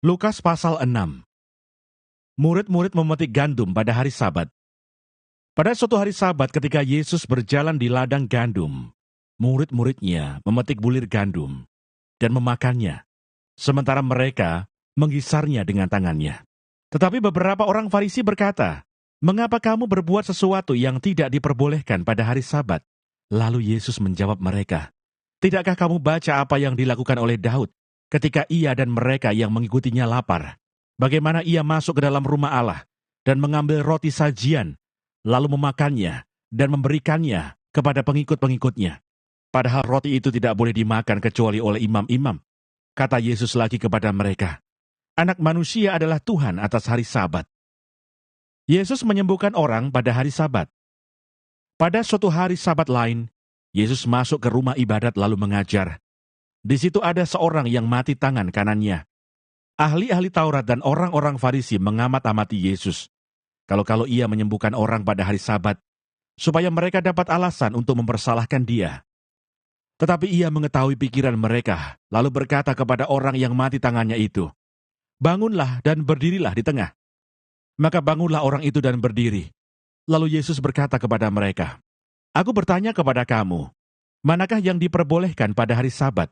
Lukas pasal 6. Murid-murid memetik gandum pada hari Sabat. Pada suatu hari Sabat ketika Yesus berjalan di ladang gandum, murid-muridnya memetik bulir gandum dan memakannya, sementara mereka menghisarnya dengan tangannya. Tetapi beberapa orang Farisi berkata, "Mengapa kamu berbuat sesuatu yang tidak diperbolehkan pada hari Sabat?" Lalu Yesus menjawab mereka, "Tidakkah kamu baca apa yang dilakukan oleh Daud ketika ia dan mereka yang mengikutinya lapar? Bagaimana ia masuk ke dalam rumah Allah dan mengambil roti sajian, lalu memakannya dan memberikannya kepada pengikut-pengikutnya. Padahal roti itu tidak boleh dimakan kecuali oleh imam-imam." Kata Yesus lagi kepada mereka, "Anak manusia adalah Tuhan atas hari Sabat." Yesus menyembuhkan orang pada hari Sabat. Pada suatu hari Sabat lain, Yesus masuk ke rumah ibadat lalu mengajar. Di situ ada seorang yang mati tangan kanannya. Ahli-ahli Taurat dan orang-orang Farisi mengamat-amati Yesus. Kalau ia menyembuhkan orang pada hari Sabat, supaya mereka dapat alasan untuk mempersalahkan dia. Tetapi ia mengetahui pikiran mereka, lalu berkata kepada orang yang mati tangannya itu, "Bangunlah dan berdirilah di tengah." Maka bangunlah orang itu dan berdiri. Lalu Yesus berkata kepada mereka, "Aku bertanya kepada kamu, manakah yang diperbolehkan pada hari Sabat?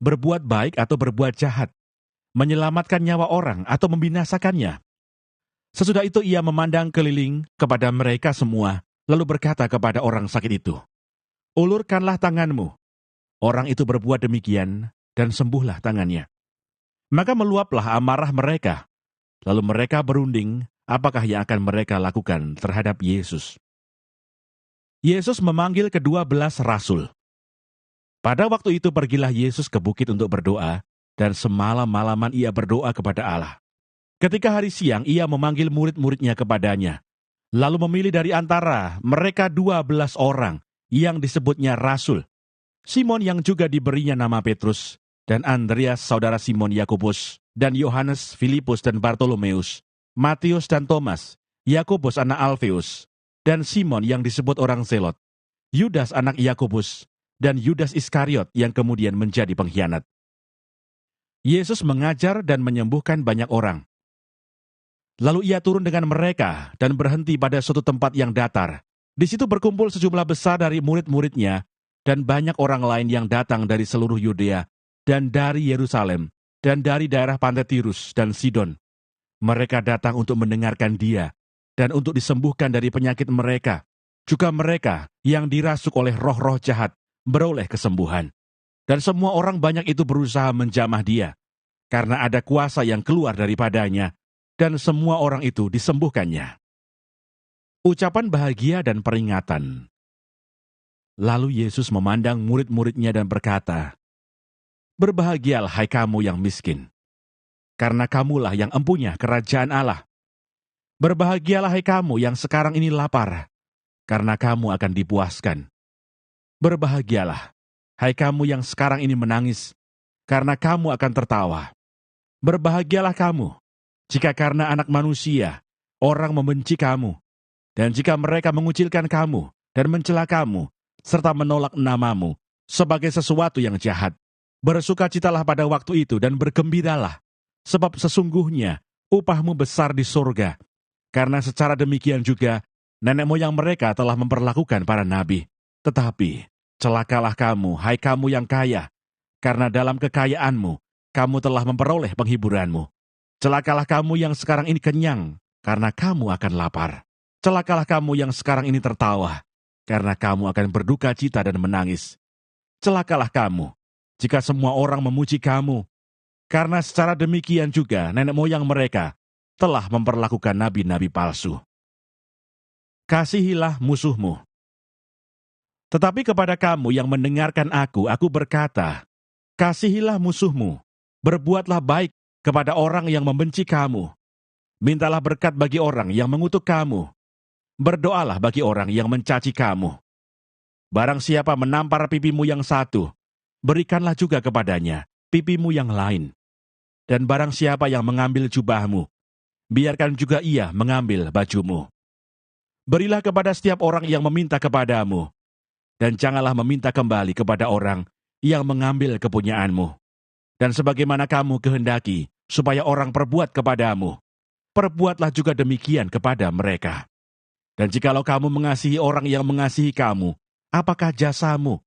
Berbuat baik atau berbuat jahat? Menyelamatkan nyawa orang atau membinasakannya?" Sesudah itu ia memandang keliling kepada mereka semua, lalu berkata kepada orang sakit itu, "Ulurkanlah tanganmu." Orang itu berbuat demikian, dan sembuhlah tangannya. Maka meluaplah amarah mereka, lalu mereka berunding apakah yang akan mereka lakukan terhadap Yesus. Yesus memanggil ke-12 rasul. Pada waktu itu pergilah Yesus ke bukit untuk berdoa, dan semalam-malaman ia berdoa kepada Allah. Ketika hari siang ia memanggil murid-muridnya kepadanya, lalu memilih dari antara mereka 12 orang yang disebutnya rasul. Simon yang juga diberinya nama Petrus, dan Andreas saudara Simon Yakobus, dan Yohanes, Filipus dan Bartolomeus, Matius dan Thomas, Yakobus anak Alfeus, dan Simon yang disebut orang Zelot, Yudas anak Yakobus, dan Yudas Iskariot yang kemudian menjadi pengkhianat. Yesus mengajar dan menyembuhkan banyak orang. Lalu ia turun dengan mereka dan berhenti pada suatu tempat yang datar. Di situ berkumpul sejumlah besar dari murid-muridnya dan banyak orang lain yang datang dari seluruh Yudea dan dari Yerusalem dan dari daerah pantai Tirus dan Sidon. Mereka datang untuk mendengarkan dia dan untuk disembuhkan dari penyakit mereka. Juga mereka yang dirasuk oleh roh-roh jahat beroleh kesembuhan. Dan semua orang banyak itu berusaha menjamah dia, karena ada kuasa yang keluar daripadanya, dan semua orang itu disembuhkannya. Ucapan bahagia dan peringatan. Lalu Yesus memandang murid-muridnya dan berkata, "Berbahagialah hai kamu yang miskin, karena kamulah yang empunya kerajaan Allah. Berbahagialah hai kamu yang sekarang ini lapar, karena kamu akan dipuaskan. Berbahagialah hai kamu yang sekarang ini menangis, karena kamu akan tertawa. Berbahagialah kamu jika karena Anak Manusia orang membenci kamu, dan jika mereka mengucilkan kamu dan mencela kamu, serta menolak namamu sebagai sesuatu yang jahat. Bersukacitalah pada waktu itu dan bergembiralah, sebab sesungguhnya upahmu besar di surga. Karena secara demikian juga nenek moyang mereka telah memperlakukan para nabi. Tetapi celakalah kamu, hai kamu yang kaya, karena dalam kekayaanmu kamu telah memperoleh penghiburanmu. Celakalah kamu yang sekarang ini kenyang, karena kamu akan lapar. Celakalah kamu yang sekarang ini tertawa, karena kamu akan berduka cita dan menangis. Celakalah kamu jika semua orang memuji kamu, karena secara demikian juga nenek moyang mereka telah memperlakukan nabi-nabi palsu. Kasihilah musuhmu. Tetapi kepada kamu yang mendengarkan aku berkata, kasihilah musuhmu, berbuatlah baik kepada orang yang membenci kamu, mintalah berkat bagi orang yang mengutuk kamu, berdoalah bagi orang yang mencaci kamu. Barang siapa menampar pipimu yang satu, berikanlah juga kepadanya pipimu yang lain. Dan barang siapa yang mengambil jubahmu, biarkan juga ia mengambil bajumu. Berilah kepada setiap orang yang meminta kepadamu, dan janganlah meminta kembali kepada orang yang mengambil kepunyaanmu. Dan sebagaimana kamu kehendaki, supaya orang perbuat kepadamu, perbuatlah juga demikian kepada mereka. Dan jikalau kamu mengasihi orang yang mengasihi kamu, apakah jasamu?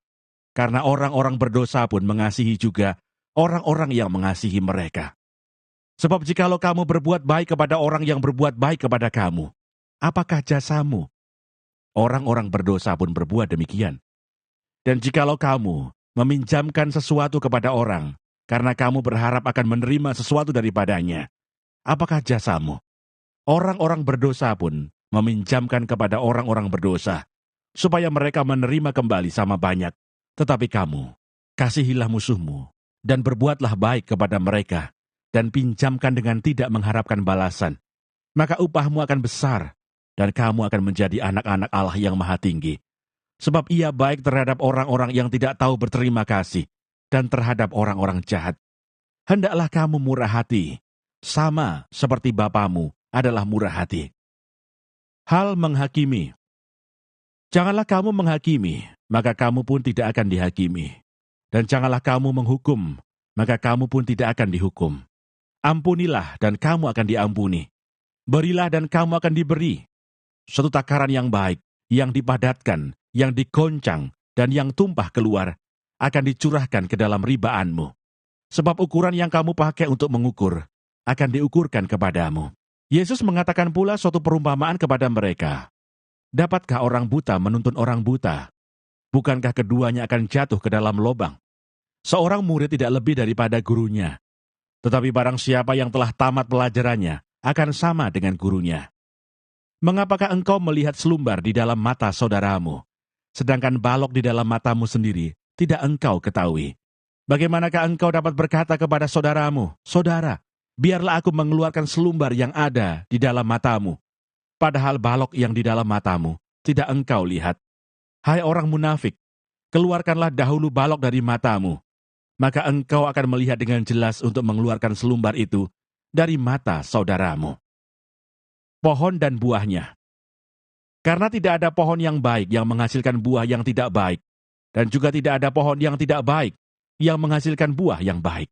Karena orang-orang berdosa pun mengasihi juga orang-orang yang mengasihi mereka. Sebab jikalau kamu berbuat baik kepada orang yang berbuat baik kepada kamu, apakah jasamu? Orang-orang berdosa pun berbuat demikian. Dan jikalau kamu meminjamkan sesuatu kepada orang, karena kamu berharap akan menerima sesuatu daripadanya, apakah jasamu? Orang-orang berdosa pun meminjamkan kepada orang-orang berdosa, supaya mereka menerima kembali sama banyak. Tetapi kamu, kasihilah musuhmu, dan berbuatlah baik kepada mereka, dan pinjamkan dengan tidak mengharapkan balasan. Maka upahmu akan besar, dan kamu akan menjadi anak-anak Allah yang Maha Tinggi. Sebab Ia baik terhadap orang-orang yang tidak tahu berterima kasih, dan terhadap orang-orang jahat. Hendaklah kamu murah hati, sama seperti Bapamu adalah murah hati. Hal menghakimi. Janganlah kamu menghakimi, maka kamu pun tidak akan dihakimi. Dan janganlah kamu menghukum, maka kamu pun tidak akan dihukum. Ampunilah dan kamu akan diampuni. Berilah dan kamu akan diberi. Suatu takaran yang baik, yang dipadatkan, yang dikoncang, dan yang tumpah keluar, akan dicurahkan ke dalam ribaanmu. Sebab ukuran yang kamu pakai untuk mengukur, akan diukurkan kepadamu. Yesus mengatakan pula suatu perumpamaan kepada mereka. Dapatkah orang buta menuntun orang buta? Bukankah keduanya akan jatuh ke dalam lubang? Seorang murid tidak lebih daripada gurunya. Tetapi barang siapa yang telah tamat pelajarannya, akan sama dengan gurunya. Mengapakah engkau melihat selumbar di dalam mata saudaramu, sedangkan balok di dalam matamu sendiri tidak engkau ketahui? Bagaimanakah engkau dapat berkata kepada saudaramu, "Saudara, biarlah aku mengeluarkan selumbar yang ada di dalam matamu," padahal balok yang di dalam matamu tidak engkau lihat? Hai orang munafik, keluarkanlah dahulu balok dari matamu, maka engkau akan melihat dengan jelas untuk mengeluarkan selumbar itu dari mata saudaramu. Pohon dan buahnya. Karena tidak ada pohon yang baik yang menghasilkan buah yang tidak baik, dan juga tidak ada pohon yang tidak baik yang menghasilkan buah yang baik.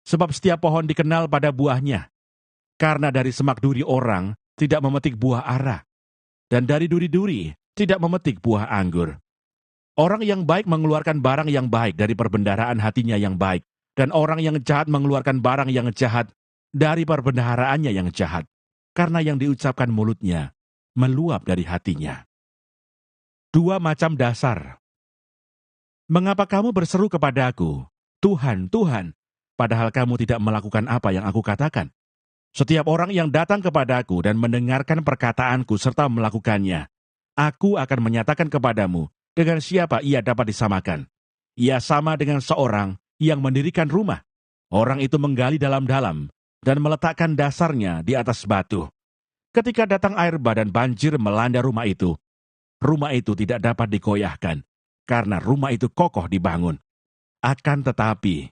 Sebab setiap pohon dikenal pada buahnya. Karena dari semak duri orang tidak memetik buah ara, dan dari duri-duri tidak memetik buah anggur. Orang yang baik mengeluarkan barang yang baik dari perbendaharaan hatinya yang baik, dan orang yang jahat mengeluarkan barang yang jahat dari perbendaharaannya yang jahat. Karena yang diucapkan mulutnya meluap dari hatinya. 2 macam dasar. Mengapa kamu berseru kepadaku, "Tuhan, Tuhan," padahal kamu tidak melakukan apa yang aku katakan? Setiap orang yang datang kepadaku dan mendengarkan perkataanku serta melakukannya, aku akan menyatakan kepadamu dengan siapa ia dapat disamakan. Ia sama dengan seorang yang mendirikan rumah. Orang itu menggali dalam-dalam dan meletakkan dasarnya di atas batu. Ketika datang air bah dan banjir melanda rumah itu tidak dapat dikoyahkan, karena rumah itu kokoh dibangun. Akan tetapi,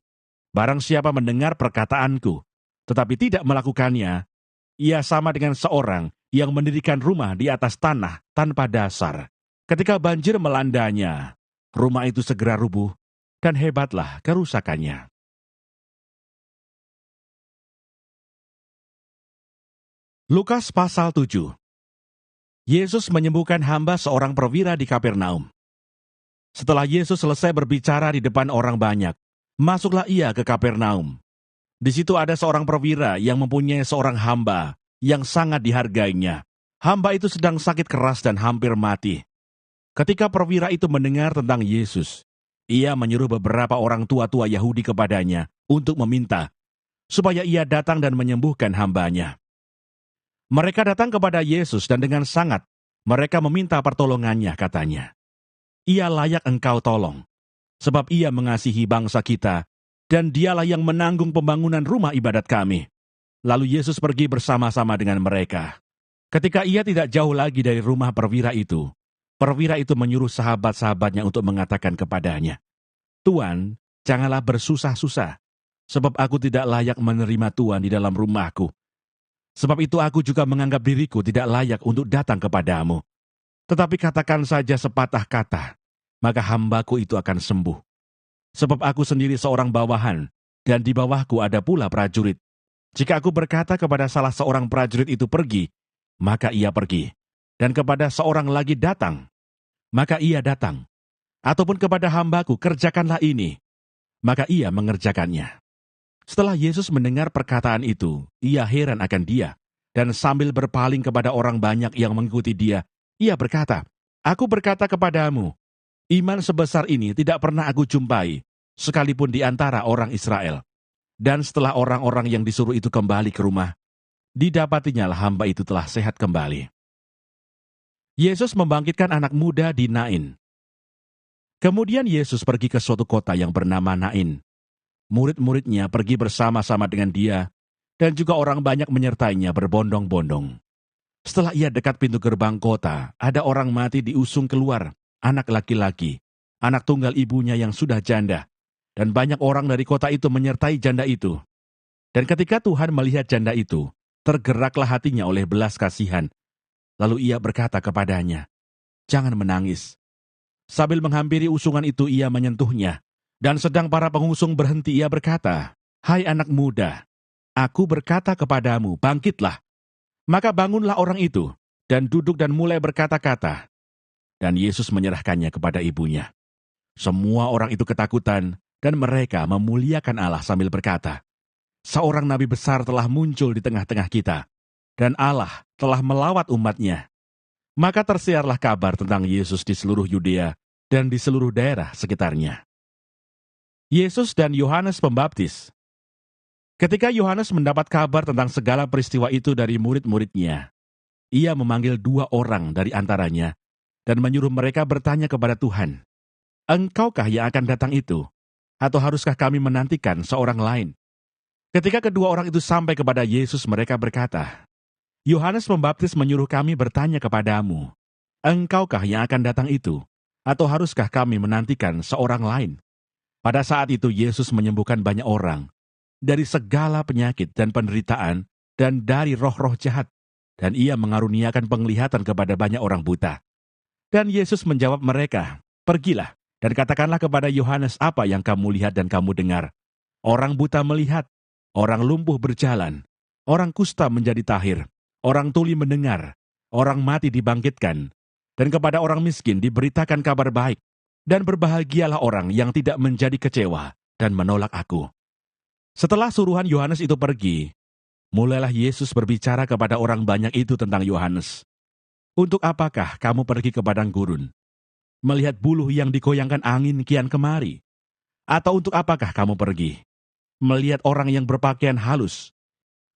barang siapa mendengar perkataanku, tetapi tidak melakukannya, ia sama dengan seorang yang mendirikan rumah di atas tanah tanpa dasar. Ketika banjir melandanya, rumah itu segera rubuh, dan hebatlah kerusakannya. Lukas pasal 7. Yesus menyembuhkan hamba seorang perwira di Kapernaum. Setelah Yesus selesai berbicara di depan orang banyak, masuklah ia ke Kapernaum. Di situ ada seorang perwira yang mempunyai seorang hamba yang sangat dihargainya. Hamba itu sedang sakit keras dan hampir mati. Ketika perwira itu mendengar tentang Yesus, ia menyuruh beberapa orang tua-tua Yahudi kepadanya untuk meminta supaya ia datang dan menyembuhkan hambanya. Mereka datang kepada Yesus dan dengan sangat mereka meminta pertolongannya, katanya. Ia layak engkau tolong, sebab ia mengasihi bangsa kita, dan dialah yang menanggung pembangunan rumah ibadat kami. Lalu Yesus pergi bersama-sama dengan mereka. Ketika ia tidak jauh lagi dari rumah perwira itu menyuruh sahabat-sahabatnya untuk mengatakan kepadanya, "Tuan, janganlah bersusah-susah, sebab aku tidak layak menerima Tuan di dalam rumahku. Sebab itu aku juga menganggap diriku tidak layak untuk datang kepadamu. Tetapi katakan saja sepatah kata, maka hambaku itu akan sembuh. Sebab aku sendiri seorang bawahan, dan di bawahku ada pula prajurit. Jika aku berkata kepada salah seorang prajurit itu pergi, maka ia pergi. Dan kepada seorang lagi datang, maka ia datang. Ataupun kepada hambaku, kerjakanlah ini, maka ia mengerjakannya. Setelah Yesus mendengar perkataan itu, ia heran akan dia. Dan sambil berpaling kepada orang banyak yang mengikuti dia, ia berkata, "Aku berkata kepadamu, iman sebesar ini tidak pernah aku jumpai, sekalipun di antara orang Israel." Dan setelah orang-orang yang disuruh itu kembali ke rumah, didapatinya hamba itu telah sehat kembali. Yesus membangkitkan anak muda di Nain. Kemudian Yesus pergi ke suatu kota yang bernama Nain. Murid-muridnya pergi bersama-sama dengan dia, dan juga orang banyak menyertainya berbondong-bondong. Setelah ia dekat pintu gerbang kota, ada orang mati diusung keluar, anak laki-laki, anak tunggal ibunya yang sudah janda, dan banyak orang dari kota itu menyertai janda itu. Dan ketika Tuhan melihat janda itu, tergeraklah hatinya oleh belas kasihan. Lalu ia berkata kepadanya, "Jangan menangis." Sambil menghampiri usungan itu ia menyentuhnya, dan sedang para pengusung berhenti ia berkata, "Hai anak muda, aku berkata kepadamu, bangkitlah." Maka bangunlah orang itu, dan duduk dan mulai berkata-kata. Dan Yesus menyerahkannya kepada ibunya. Semua orang itu ketakutan, dan mereka memuliakan Allah sambil berkata, "Seorang nabi besar telah muncul di tengah-tengah kita, dan Allah telah melawat umat-Nya." Maka tersiarlah kabar tentang Yesus di seluruh Yudea dan di seluruh daerah sekitarnya. Yesus dan Yohanes Pembaptis. Ketika Yohanes mendapat kabar tentang segala peristiwa itu dari murid-muridnya, ia memanggil 2 orang dari antaranya dan menyuruh mereka bertanya kepada Tuhan, "Engkaukah yang akan datang itu? Atau haruskah kami menantikan seorang lain?" Ketika kedua orang itu sampai kepada Yesus, mereka berkata, "Yohanes Pembaptis menyuruh kami bertanya kepadamu, engkaukah yang akan datang itu? Atau haruskah kami menantikan seorang lain?" Pada saat itu Yesus menyembuhkan banyak orang dari segala penyakit dan penderitaan dan dari roh-roh jahat, dan ia mengaruniakan penglihatan kepada banyak orang buta. Dan Yesus menjawab mereka, "Pergilah dan katakanlah kepada Yohanes apa yang kamu lihat dan kamu dengar. Orang buta melihat, orang lumpuh berjalan, orang kusta menjadi tahir, orang tuli mendengar, orang mati dibangkitkan, dan kepada orang miskin diberitakan kabar baik. Dan berbahagialah orang yang tidak menjadi kecewa dan menolak aku." Setelah suruhan Yohanes itu pergi, mulailah Yesus berbicara kepada orang banyak itu tentang Yohanes. "Untuk apakah kamu pergi ke padang gurun? Melihat buluh yang digoyangkan angin kian kemari? Atau untuk apakah kamu pergi? Melihat orang yang berpakaian halus?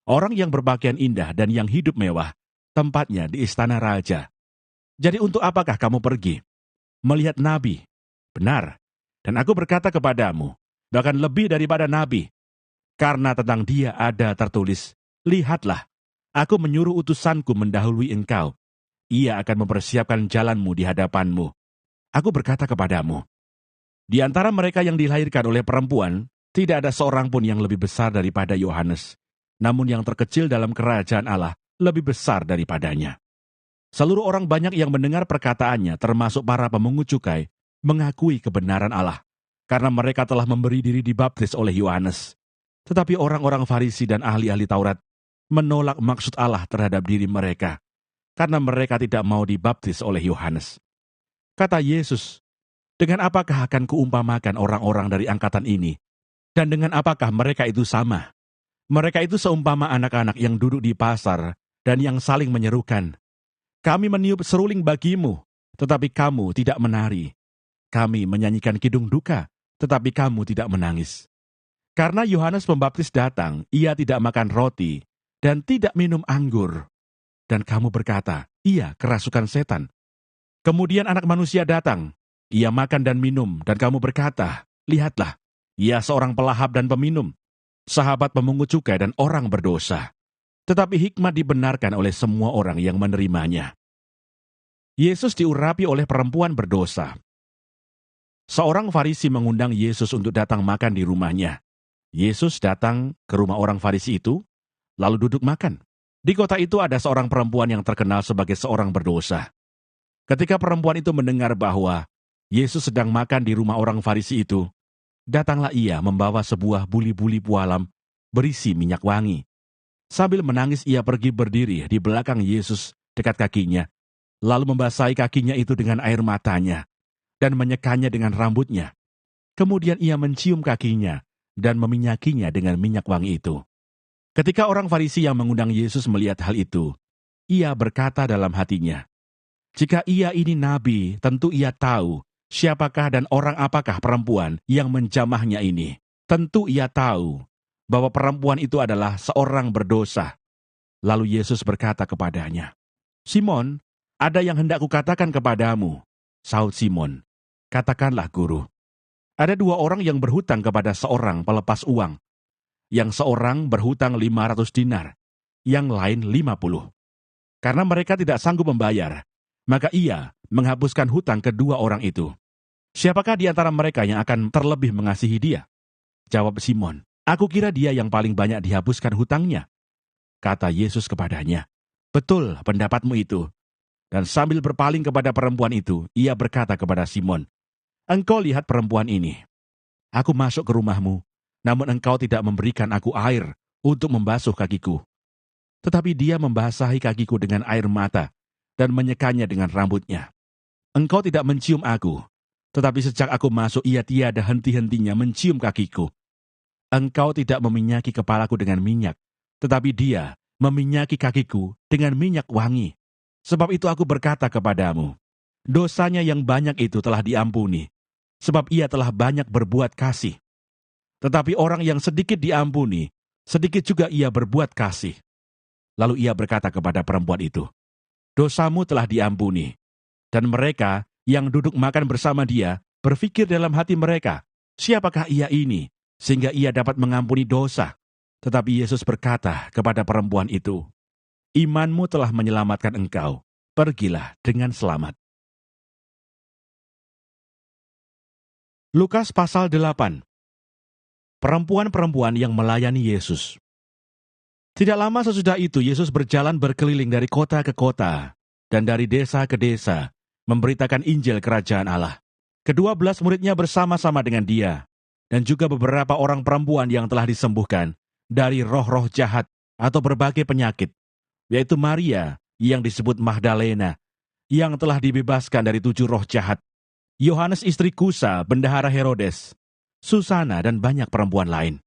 Orang yang berpakaian indah dan yang hidup mewah, tempatnya di istana raja. Jadi untuk apakah kamu pergi? Melihat nabi? Benar, dan aku berkata kepadamu, bahkan lebih daripada nabi. Karena tentang dia ada tertulis, 'Lihatlah, aku menyuruh utusanku mendahului engkau. Ia akan mempersiapkan jalanmu di hadapanmu.' Aku berkata kepadamu, di antara mereka yang dilahirkan oleh perempuan, tidak ada seorang pun yang lebih besar daripada Yohanes. Namun yang terkecil dalam kerajaan Allah lebih besar daripadanya." Seluruh orang banyak yang mendengar perkataannya, termasuk para pemungut cukai, mengakui kebenaran Allah, karena mereka telah memberi diri dibaptis oleh Yohanes. Tetapi orang-orang Farisi dan ahli-ahli Taurat menolak maksud Allah terhadap diri mereka, karena mereka tidak mau dibaptis oleh Yohanes. Kata Yesus, "Dengan apakah akan kuumpamakan orang-orang dari angkatan ini? Dan dengan apakah mereka itu sama? Mereka itu seumpama anak-anak yang duduk di pasar dan yang saling menyerukan, 'Kami meniup seruling bagimu, tetapi kamu tidak menari. Kami menyanyikan kidung duka, tetapi kamu tidak menangis.' Karena Yohanes Pembaptis datang, ia tidak makan roti dan tidak minum anggur. Dan kamu berkata, 'Ia kerasukan setan.' Kemudian Anak Manusia datang, ia makan dan minum, dan kamu berkata, 'Lihatlah, ia seorang pelahap dan peminum, sahabat pemungut cukai dan orang berdosa.' Tetapi hikmat dibenarkan oleh semua orang yang menerimanya." Yesus diurapi oleh perempuan berdosa. Seorang Farisi mengundang Yesus untuk datang makan di rumahnya. Yesus datang ke rumah orang Farisi itu, lalu duduk makan. Di kota itu ada seorang perempuan yang terkenal sebagai seorang berdosa. Ketika perempuan itu mendengar bahwa Yesus sedang makan di rumah orang Farisi itu, datanglah ia membawa sebuah buli-buli pualam berisi minyak wangi. Sambil menangis ia pergi berdiri di belakang Yesus dekat kakinya, lalu membasahi kakinya itu dengan air matanya, dan menyekanya dengan rambutnya. Kemudian ia mencium kakinya, dan meminyakinya dengan minyak wangi itu. Ketika orang Farisi yang mengundang Yesus melihat hal itu, ia berkata dalam hatinya, "Jika ia ini nabi, tentu ia tahu siapakah dan orang apakah perempuan yang menjamahnya ini. Tentu ia tahu bahwa perempuan itu adalah seorang berdosa." Lalu Yesus berkata kepadanya, "Simon, ada yang hendak kukatakan kepadamu." Sahut Simon, "Katakanlah, Guru." Ada dua orang yang berhutang kepada seorang pelepas uang. Yang seorang berhutang 500 dinar, yang lain 50. Karena mereka tidak sanggup membayar, maka ia menghapuskan hutang kedua orang itu. "Siapakah di antara mereka yang akan terlebih mengasihi dia?" Jawab Simon, "Aku kira dia yang paling banyak dihapuskan hutangnya." Kata Yesus kepadanya, "Betul pendapatmu itu." Dan sambil berpaling kepada perempuan itu, ia berkata kepada Simon, "Engkau lihat perempuan ini. Aku masuk ke rumahmu, namun engkau tidak memberikan aku air untuk membasuh kakiku. Tetapi dia membasahi kakiku dengan air mata dan menyekanya dengan rambutnya. Engkau tidak mencium aku, tetapi sejak aku masuk ia tiada henti-hentinya mencium kakiku. Engkau tidak meminyaki kepalaku dengan minyak, tetapi dia meminyaki kakiku dengan minyak wangi. Sebab itu aku berkata kepadamu, dosanya yang banyak itu telah diampuni, sebab ia telah banyak berbuat kasih. Tetapi orang yang sedikit diampuni, sedikit juga ia berbuat kasih." Lalu ia berkata kepada perempuan itu, "Dosamu telah diampuni." Dan mereka yang duduk makan bersama dia berpikir dalam hati mereka, "Siapakah ia ini, sehingga ia dapat mengampuni dosa?" Tetapi Yesus berkata kepada perempuan itu, "Imanmu telah menyelamatkan engkau. Pergilah dengan selamat." Lukas pasal 8. Perempuan-perempuan yang melayani Yesus. Tidak lama sesudah itu Yesus berjalan berkeliling dari kota ke kota dan dari desa ke desa, memberitakan Injil Kerajaan Allah. Ke-12 muridnya bersama-sama dengan dia, dan juga beberapa orang perempuan yang telah disembuhkan dari roh-roh jahat atau berbagai penyakit, yaitu Maria yang disebut Magdalena, yang telah dibebaskan dari 7 roh jahat, Yohanes istri Kusa, bendahara Herodes, Susana, dan banyak perempuan lain.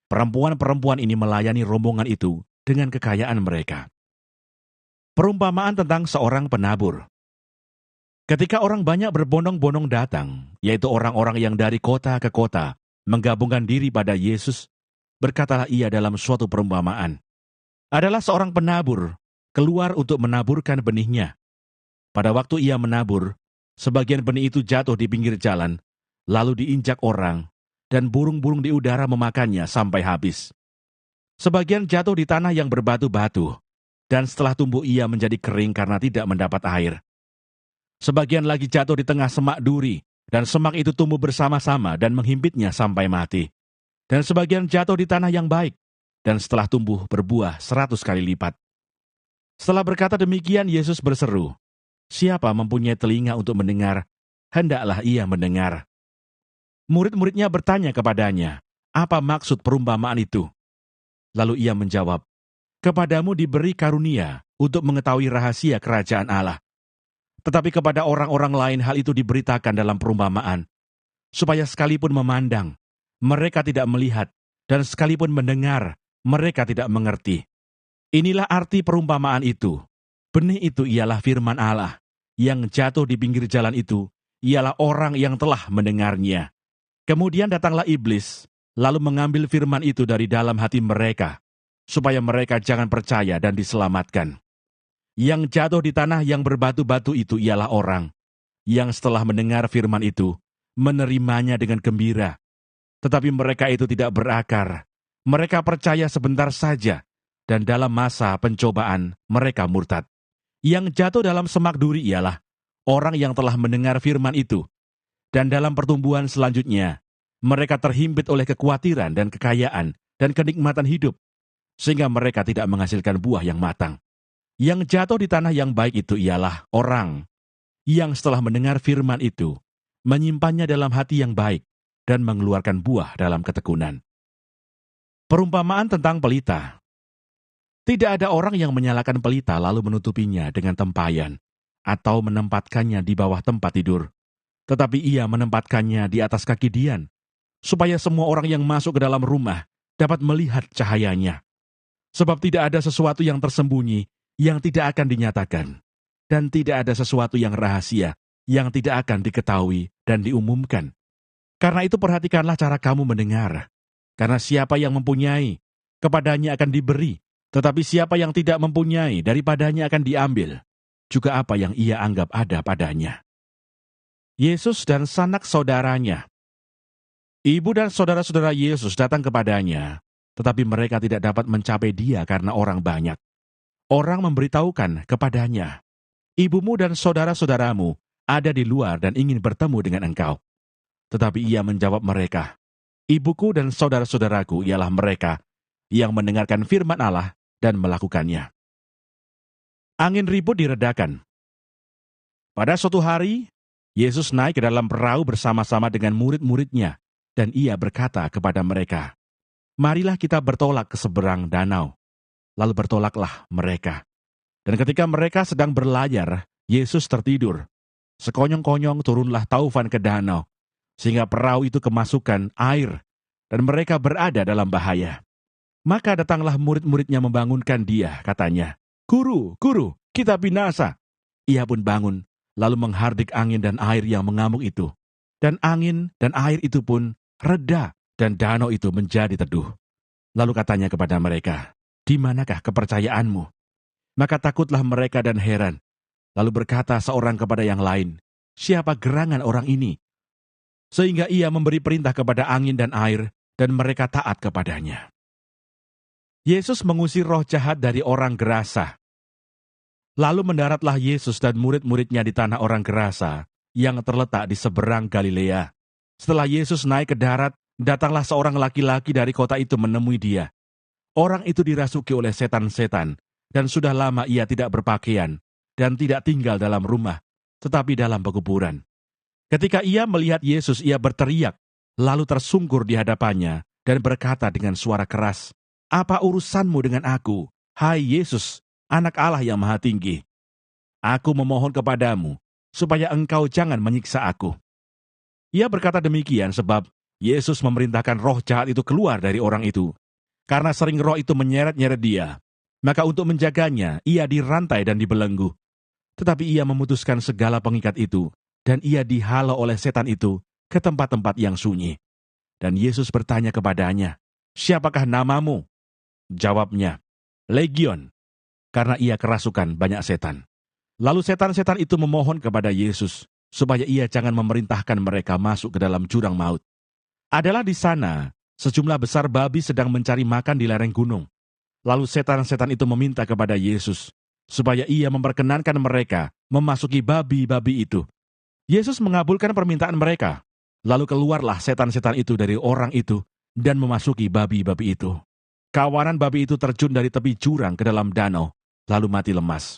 Perempuan-perempuan ini melayani rombongan itu dengan kekayaan mereka. Perumpamaan tentang seorang penabur. Ketika orang banyak berbondong-bondong datang, yaitu orang-orang yang dari kota ke kota, menggabungkan diri pada Yesus, berkatalah ia dalam suatu perumpamaan. Adalah seorang penabur, keluar untuk menaburkan benihnya. Pada waktu ia menabur, sebagian benih itu jatuh di pinggir jalan, lalu diinjak orang, dan burung-burung di udara memakannya sampai habis. Sebagian jatuh di tanah yang berbatu-batu, dan setelah tumbuh ia menjadi kering karena tidak mendapat air. Sebagian lagi jatuh di tengah semak duri, dan semak itu tumbuh bersama-sama dan menghimpitnya sampai mati. Dan sebagian jatuh di tanah yang baik, dan setelah tumbuh berbuah 100 kali lipat. Setelah berkata demikian, Yesus berseru, "Siapa mempunyai telinga untuk mendengar, hendaklah ia mendengar." Murid-muridnya bertanya kepadanya, "Apa maksud perumpamaan itu?" Lalu ia menjawab, "Kepadamu diberi karunia untuk mengetahui rahasia kerajaan Allah. Tetapi kepada orang-orang lain hal itu diberitakan dalam perumpamaan, supaya sekalipun memandang, mereka tidak melihat, dan sekalipun mendengar, mereka tidak mengerti. Inilah arti perumpamaan itu. Benih itu ialah firman Allah, yang jatuh di pinggir jalan itu ialah orang yang telah mendengarnya. Kemudian datanglah iblis, lalu mengambil firman itu dari dalam hati mereka, supaya mereka jangan percaya dan diselamatkan. Yang jatuh di tanah yang berbatu-batu itu ialah orang, yang setelah mendengar firman itu, menerimanya dengan gembira. Tetapi mereka itu tidak berakar. Mereka percaya sebentar saja, dan dalam masa pencobaan mereka murtad. Yang jatuh dalam semak duri ialah orang yang telah mendengar firman itu, dan dalam pertumbuhan selanjutnya, mereka terhimpit oleh kekhawatiran dan kekayaan dan kenikmatan hidup, sehingga mereka tidak menghasilkan buah yang matang. Yang jatuh di tanah yang baik itu ialah orang yang setelah mendengar firman itu, menyimpannya dalam hati yang baik, dan mengeluarkan buah dalam ketekunan. Perumpamaan tentang pelita. Tidak ada orang yang menyalakan pelita lalu menutupinya dengan tempayan, atau menempatkannya di bawah tempat tidur. Tetapi ia menempatkannya di atas kaki Dian, supaya semua orang yang masuk ke dalam rumah dapat melihat cahayanya. Sebab tidak ada sesuatu yang tersembunyi yang tidak akan dinyatakan, dan tidak ada sesuatu yang rahasia yang tidak akan diketahui dan diumumkan. Karena itu perhatikanlah cara kamu mendengar. Karena siapa yang mempunyai, kepadanya akan diberi, tetapi siapa yang tidak mempunyai, daripadanya akan diambil juga apa yang ia anggap ada padanya. Yesus dan sanak saudaranya. Ibu dan saudara-saudara Yesus datang kepadanya, tetapi mereka tidak dapat mencapai dia karena orang banyak. Orang memberitahukan kepadanya, "Ibumu dan saudara-saudaramu ada di luar dan ingin bertemu dengan engkau." Tetapi ia menjawab mereka, "Ibuku dan saudara-saudaraku ialah mereka yang mendengarkan firman Allah dan melakukannya." Angin ribut diredakan. Pada suatu hari, Yesus naik ke dalam perahu bersama-sama dengan murid-muridnya, dan ia berkata kepada mereka, "Marilah kita bertolak ke seberang danau." Lalu bertolaklah mereka. Dan ketika mereka sedang berlayar, Yesus tertidur. Sekonyong-konyong turunlah taufan ke danau, sehingga perahu itu kemasukan air, dan mereka berada dalam bahaya. Maka datanglah murid-muridnya membangunkan dia, katanya, "Guru, guru, kita binasa." Ia pun bangun, lalu menghardik angin dan air yang mengamuk itu. Dan angin dan air itu pun reda, dan danau itu menjadi teduh. Lalu katanya kepada mereka, "Di manakah kepercayaanmu?" Maka takutlah mereka dan heran. Lalu berkata seorang kepada yang lain, "Siapa gerangan orang ini, sehingga ia memberi perintah kepada angin dan air, dan mereka taat kepadanya?" Yesus mengusir roh jahat dari orang Gerasa. Lalu mendaratlah Yesus dan murid-muridnya di tanah orang Gerasa yang terletak di seberang Galilea. Setelah Yesus naik ke darat, datanglah seorang laki-laki dari kota itu menemui dia. Orang itu dirasuki oleh setan-setan, dan sudah lama ia tidak berpakaian, dan tidak tinggal dalam rumah, tetapi dalam pekuburan. Ketika ia melihat Yesus, ia berteriak, lalu tersungkur di hadapannya, dan berkata dengan suara keras, "Apa urusanmu dengan aku, hai Yesus, Anak Allah yang Maha Tinggi? Aku memohon kepadamu, supaya engkau jangan menyiksa aku." Ia berkata demikian sebab Yesus memerintahkan roh jahat itu keluar dari orang itu, karena sering roh itu menyeret-nyeret dia. Maka untuk menjaganya, ia dirantai dan dibelenggu. Tetapi ia memutuskan segala pengikat itu, dan ia dihalau oleh setan itu ke tempat-tempat yang sunyi. Dan Yesus bertanya kepadanya, "Siapakah namamu?" Jawabnya, "Legion," karena ia kerasukan banyak setan. Lalu setan-setan itu memohon kepada Yesus, supaya ia jangan memerintahkan mereka masuk ke dalam jurang maut. Adalah di sana, sejumlah besar babi sedang mencari makan di lereng gunung. Lalu setan-setan itu meminta kepada Yesus, supaya ia memperkenankan mereka memasuki babi-babi itu. Yesus mengabulkan permintaan mereka. Lalu keluarlah setan-setan itu dari orang itu, dan memasuki babi-babi itu. Kawanan babi itu terjun dari tepi jurang ke dalam danau, lalu mati lemas.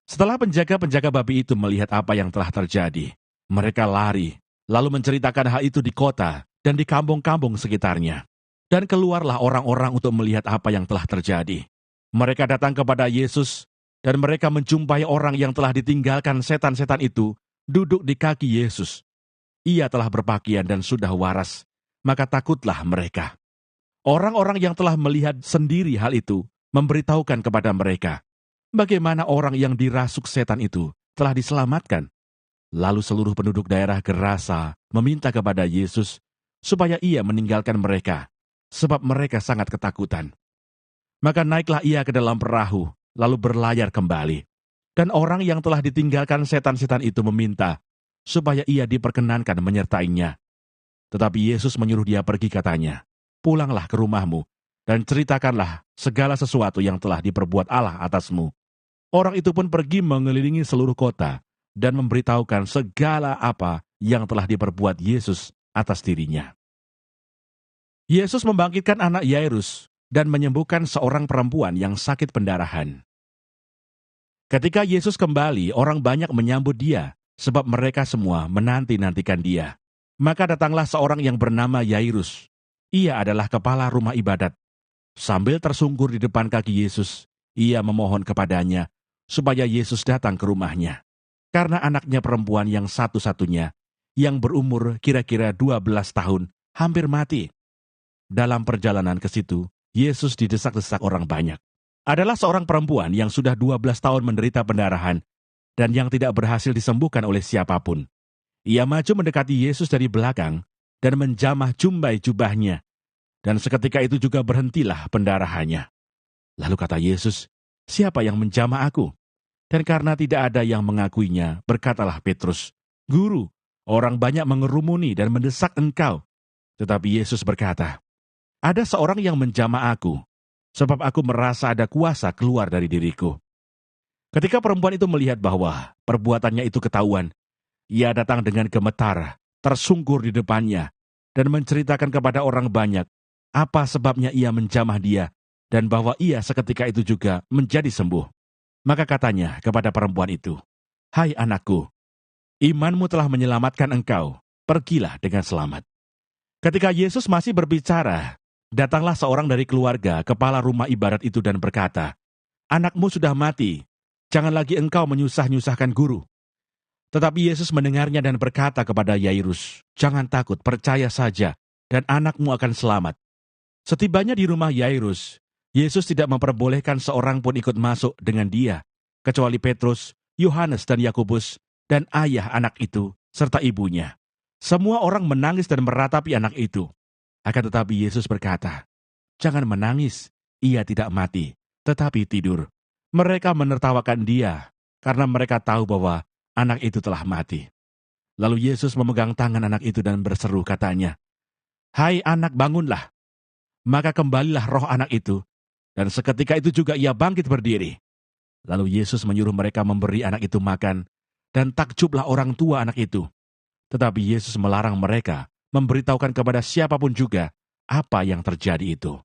Setelah penjaga-penjaga babi itu melihat apa yang telah terjadi, mereka lari, lalu menceritakan hal itu di kota dan di kampung-kampung sekitarnya. Dan keluarlah orang-orang untuk melihat apa yang telah terjadi. Mereka datang kepada Yesus, dan mereka menjumpai orang yang telah ditinggalkan setan-setan itu duduk di kaki Yesus. Ia telah berpakaian dan sudah waras, maka takutlah mereka. Orang-orang yang telah melihat sendiri hal itu memberitahukan kepada mereka bagaimana orang yang dirasuk setan itu telah diselamatkan. Lalu seluruh penduduk daerah Gerasa meminta kepada Yesus supaya ia meninggalkan mereka, sebab mereka sangat ketakutan. Maka naiklah ia ke dalam perahu, lalu berlayar kembali. Dan orang yang telah ditinggalkan setan-setan itu meminta supaya ia diperkenankan menyertainya. Tetapi Yesus menyuruh dia pergi, katanya, "Pulanglah ke rumahmu, dan ceritakanlah segala sesuatu yang telah diperbuat Allah atasmu." Orang itu pun pergi mengelilingi seluruh kota, dan memberitahukan segala apa yang telah diperbuat Yesus atas dirinya. Yesus membangkitkan anak Yairus dan menyembuhkan seorang perempuan yang sakit pendarahan. Ketika Yesus kembali, orang banyak menyambut dia, sebab mereka semua menanti-nantikan dia. Maka datanglah seorang yang bernama Yairus. Ia adalah kepala rumah ibadat. Sambil tersungkur di depan kaki Yesus, Ia memohon kepadanya supaya Yesus datang ke rumahnya. Karena anaknya perempuan yang satu-satunya, yang berumur kira-kira 12 tahun, hampir mati. Dalam perjalanan ke situ, Yesus didesak-desak orang banyak. Adalah seorang perempuan yang sudah 12 tahun menderita pendarahan dan yang tidak berhasil disembuhkan oleh siapapun. Ia maju mendekati Yesus dari belakang dan menjamah jumbai jubahnya. Dan seketika itu juga berhentilah pendarahannya. Lalu kata Yesus, "Siapa yang menjamah aku?" Dan karena tidak ada yang mengakuinya, berkatalah Petrus, "Guru, orang banyak mengerumuni dan mendesak engkau." Tetapi Yesus berkata, "Ada seorang yang menjamah aku, sebab aku merasa ada kuasa keluar dari diriku." Ketika perempuan itu melihat bahwa perbuatannya itu ketahuan, ia datang dengan gemetar, tersungkur di depannya, dan menceritakan kepada orang banyak apa sebabnya ia menjamah dia, dan bahwa ia seketika itu juga menjadi sembuh. Maka katanya kepada perempuan itu, "Hai anakku, imanmu telah menyelamatkan engkau, pergilah dengan selamat." Ketika Yesus masih berbicara, datanglah seorang dari keluarga kepala rumah ibadat itu dan berkata, "Anakmu sudah mati, jangan lagi engkau menyusah-nyusahkan guru." Tetapi Yesus mendengarnya dan berkata kepada Yairus, "Jangan takut, percaya saja, dan anakmu akan selamat." Setibanya di rumah Yairus, Yesus tidak memperbolehkan seorang pun ikut masuk dengan dia, kecuali Petrus, Yohanes dan Yakobus, dan ayah anak itu, serta ibunya. Semua orang menangis dan meratapi anak itu. Akan tetapi Yesus berkata, "Jangan menangis, ia tidak mati, tetapi tidur." Mereka menertawakan dia, karena mereka tahu bahwa anak itu telah mati. Lalu Yesus memegang tangan anak itu dan berseru katanya, "Hai anak, bangunlah." Maka kembalilah roh anak itu, dan seketika itu juga ia bangkit berdiri. Lalu Yesus menyuruh mereka memberi anak itu makan, dan takjublah orang tua anak itu. Tetapi Yesus melarang mereka memberitahukan kepada siapapun juga apa yang terjadi itu.